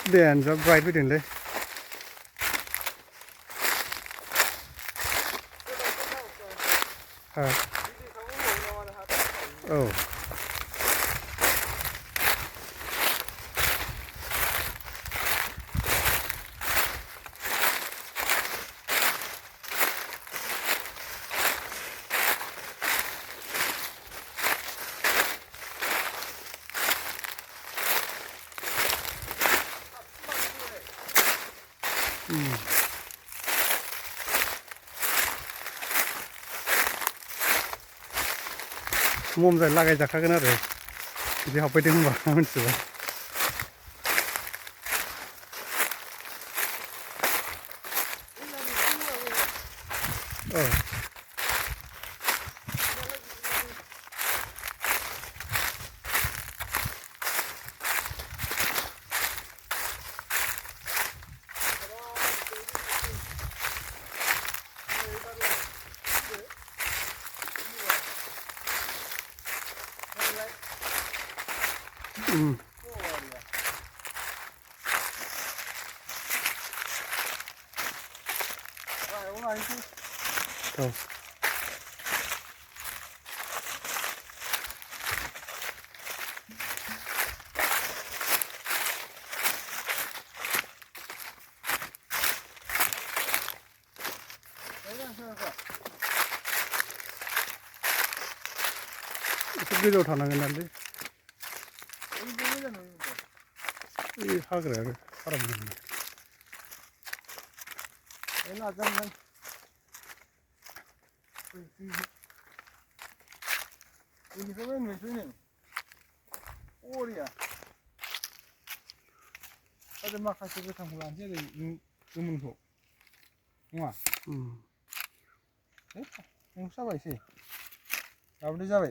दैयानो जा ब्राइट फैदोंलै औ ममजों लागायजाखागोन आरो बिदि हाबफैदों होनबा मिथिबाय औ औ एसे गोजौआव थानांगोन नालै बे हाग्रायाबो बारा मोजां नङा ada माखासे गोथांखौ लानोसै ओरै गोमोनखौ नङा नोंसो जाबायसै दाबोथ' जाबाय